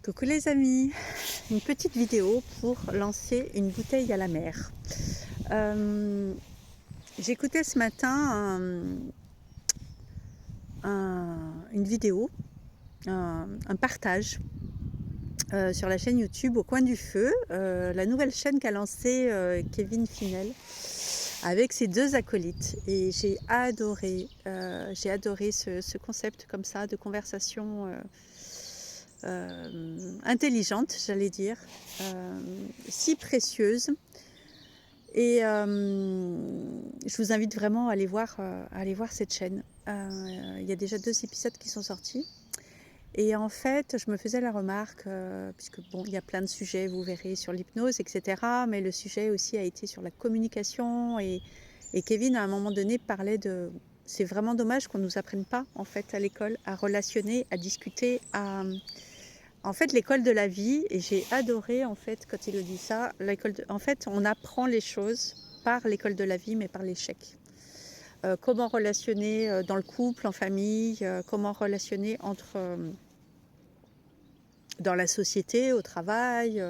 Coucou les amis, une petite vidéo pour lancer une bouteille à la mer. J'écoutais ce matin une vidéo, un partage sur la chaîne YouTube Au Coin du Feu, la nouvelle chaîne qu'a lancée Kevin Finel avec ses deux acolytes. Et j'ai adoré ce concept comme ça de conversation intelligente, j'allais dire, si précieuse. Et je vous invite vraiment à aller voir cette chaîne. Il y a déjà 2 épisodes qui sont sortis. Et en fait, je me faisais la remarque, puisque bon, il y a plein de sujets, vous verrez, sur l'hypnose, etc. Mais le sujet aussi a été sur la communication. Et Kevin, à un moment donné, parlait de... C'est vraiment dommage qu'on ne nous apprenne pas, en fait, à l'école, à relationner, à discuter, En fait, l'école de la vie, et j'ai adoré, en fait, quand il dit ça, en fait, on apprend les choses par l'école de la vie, mais par l'échec. Comment relationner dans le couple, en famille, comment relationner dans la société, au travail,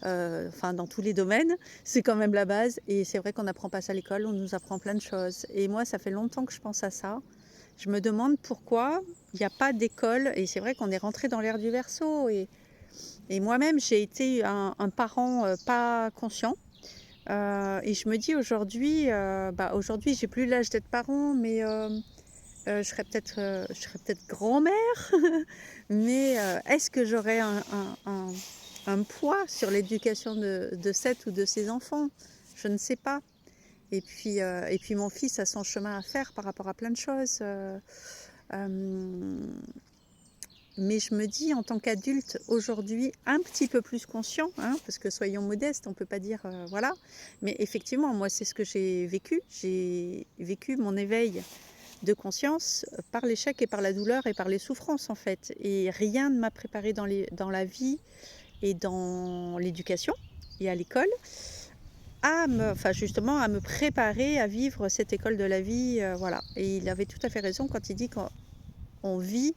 enfin dans tous les domaines, c'est quand même la base. Et c'est vrai qu'on n'apprend pas ça à l'école, on nous apprend plein de choses. Et moi, ça fait longtemps que je pense à ça. Je me demande pourquoi il n'y a pas d'école. Et c'est vrai qu'on est rentré dans l'ère du Verseau. Et moi-même, j'ai été un parent pas conscient. Et je me dis aujourd'hui, j'ai plus l'âge d'être parent, mais je serais peut-être grand-mère. Mais est-ce que j'aurais un poids sur l'éducation de 7 ou de ses enfants? Je ne sais pas. Et puis mon fils a son chemin à faire par rapport à plein de choses. Mais je me dis, en tant qu'adulte, aujourd'hui, un petit peu plus conscient, hein, parce que soyons modestes, on ne peut pas dire, voilà. Mais effectivement, moi, c'est ce que j'ai vécu. J'ai vécu mon éveil de conscience par l'échec et par la douleur et par les souffrances, en fait. Et rien ne m'a préparé dans la vie et dans l'éducation et à l'école à me préparer à vivre cette école de la vie, voilà. Et il avait tout à fait raison quand il dit qu'on vit,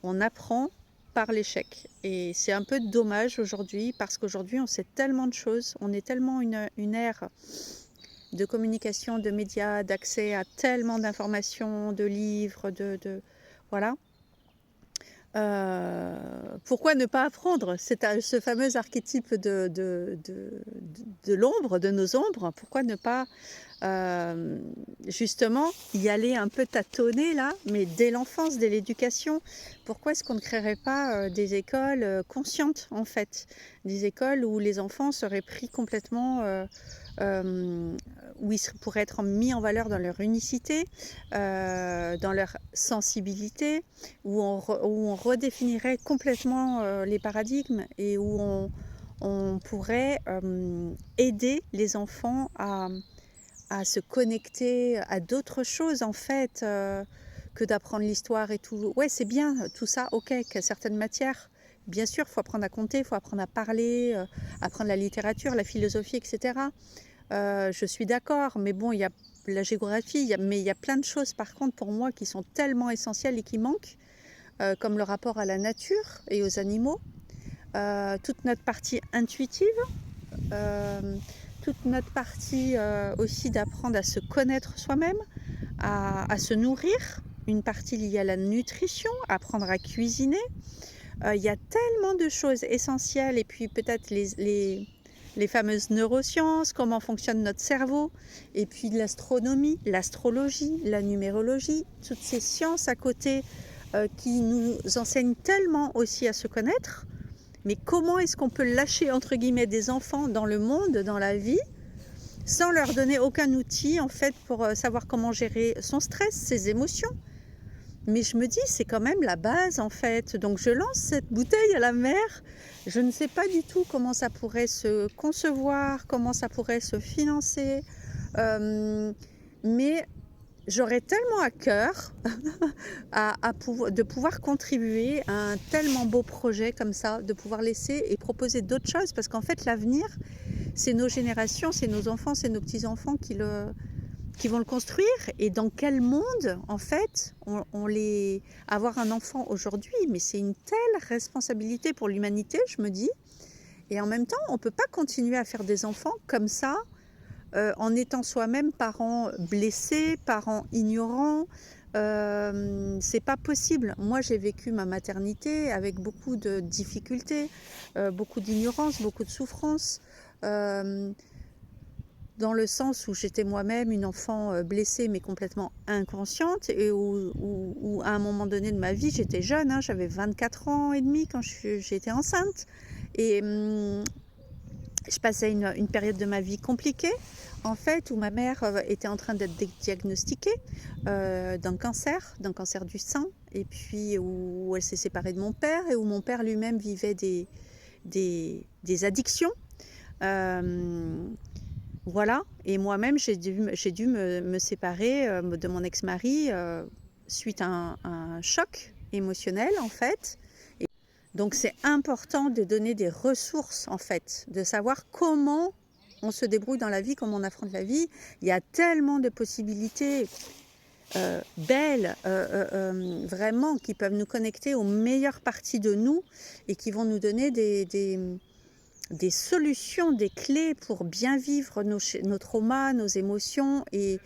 on apprend par l'échec. Et c'est un peu dommage aujourd'hui, parce qu'aujourd'hui, on sait tellement de choses, on est tellement une ère de communication, de médias, d'accès à tellement d'informations, de livres, voilà. Pourquoi ne pas apprendre ce fameux archétype de l'ombre, de nos ombres? Pourquoi ne pas justement y aller un peu tâtonner là, mais dès l'enfance, dès l'éducation? Pourquoi est-ce qu'on ne créerait pas des écoles conscientes, en fait, des écoles où les enfants seraient pris complètement où ils pourraient être mis en valeur dans leur unicité, dans leur sensibilité, où on redéfinirait complètement les paradigmes, et où on pourrait aider les enfants à se connecter à d'autres choses, en fait, que d'apprendre l'histoire et tout. Ouais, c'est bien tout ça, ok, qu'à certaines matières, bien sûr, il faut apprendre à compter, il faut apprendre à parler, apprendre la littérature, la philosophie, etc. Je suis d'accord, mais bon, il y a la géographie, mais il y a plein de choses, par contre, pour moi, qui sont tellement essentielles et qui manquent, comme le rapport à la nature et aux animaux, toute notre partie intuitive, toute notre partie aussi d'apprendre à se connaître soi-même, à se nourrir, une partie liée à la nutrition, apprendre à cuisiner. Il y a tellement de choses essentielles, et puis peut-être les fameuses neurosciences, comment fonctionne notre cerveau, et puis l'astronomie, l'astrologie, la numérologie, toutes ces sciences à côté qui nous enseignent tellement aussi à se connaître. Mais comment est-ce qu'on peut lâcher, entre guillemets, des enfants dans le monde, dans la vie, sans leur donner aucun outil, en fait, pour savoir comment gérer son stress, ses émotions? Mais je me dis, c'est quand même la base, en fait. Donc je lance cette bouteille à la mer. Je ne sais pas du tout comment ça pourrait se concevoir, comment ça pourrait se financer. Mais j'aurais tellement à cœur de pouvoir contribuer à un tellement beau projet comme ça, de pouvoir laisser et proposer d'autres choses. Parce qu'en fait, l'avenir, c'est nos générations, c'est nos enfants, c'est nos petits-enfants qui vont le construire et dans quel monde, en fait, avoir un enfant aujourd'hui, mais c'est une telle responsabilité pour l'humanité, je me dis. Et en même temps, on ne peut pas continuer à faire des enfants comme ça, en étant soi-même parent blessé, parent ignorant. C'est pas possible. Moi, j'ai vécu ma maternité avec beaucoup de difficultés, beaucoup d'ignorance, beaucoup de souffrance. Dans le sens où j'étais moi-même une enfant blessée mais complètement inconsciente et où à un moment donné de ma vie, j'étais jeune, hein, j'avais 24 ans et demi quand j'étais enceinte et je passais une période de ma vie compliquée en fait où ma mère était en train d'être diagnostiquée d'un cancer du sein et puis où elle s'est séparée de mon père et où mon père lui-même vivait des addictions. Voilà, et moi-même j'ai dû me séparer de mon ex-mari suite à un choc émotionnel en fait. Et donc c'est important de donner des ressources en fait, de savoir comment on se débrouille dans la vie, comment on affronte la vie. Il y a tellement de possibilités belles, vraiment, qui peuvent nous connecter aux meilleures parties de nous et qui vont nous donner des solutions, des clés pour bien vivre nos traumas, nos émotions. Et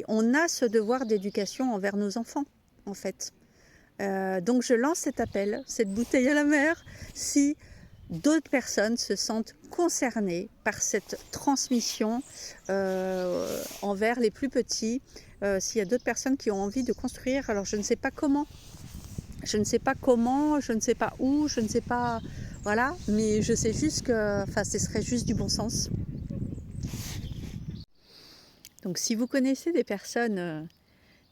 on a ce devoir d'éducation envers nos enfants, en fait. Donc je lance cet appel, cette bouteille à la mer, si d'autres personnes se sentent concernées par cette transmission envers les plus petits, s'il y a d'autres personnes qui ont envie de construire, alors je ne sais pas comment, je ne sais pas comment, je ne sais pas où, je ne sais pas, voilà, mais je sais juste que, enfin, ce serait juste du bon sens. Donc si vous connaissez des personnes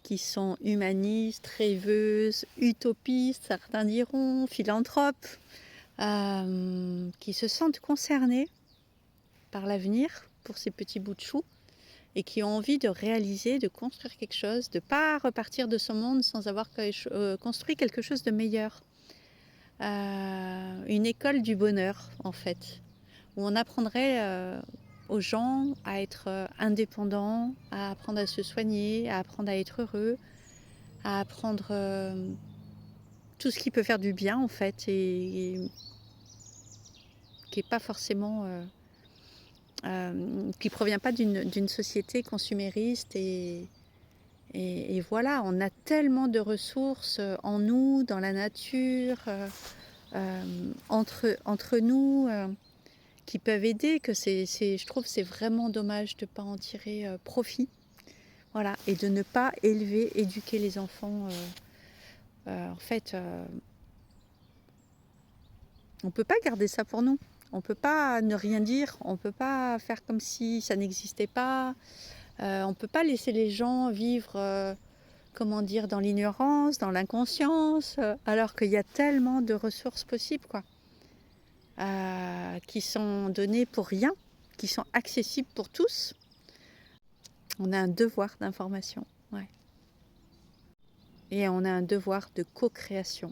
qui sont humanistes, rêveuses, utopistes, certains diront, philanthropes, qui se sentent concernés par l'avenir pour ces petits bouts de chou et qui ont envie de réaliser, de construire quelque chose, de ne pas repartir de ce monde sans avoir construit quelque chose de meilleur. Une école du bonheur, en fait, où on apprendrait aux gens à être indépendants, à apprendre à se soigner, à apprendre à être heureux, à apprendre tout ce qui peut faire du bien, en fait, et qui n'est pas forcément... qui ne provient pas d'une société consumériste et voilà, on a tellement de ressources en nous, dans la nature, entre nous, qui peuvent aider, que je trouve c'est vraiment dommage de ne pas en tirer profit. Voilà, et de ne pas éduquer les enfants. En fait, on ne peut pas garder ça pour nous. On ne peut pas ne rien dire, on ne peut pas faire comme si ça n'existait pas. On ne peut pas laisser les gens vivre, comment dire, dans l'ignorance, dans l'inconscience, alors qu'il y a tellement de ressources possibles, quoi, qui sont données pour rien, qui sont accessibles pour tous. On a un devoir d'information, ouais. Et on a un devoir de co-création.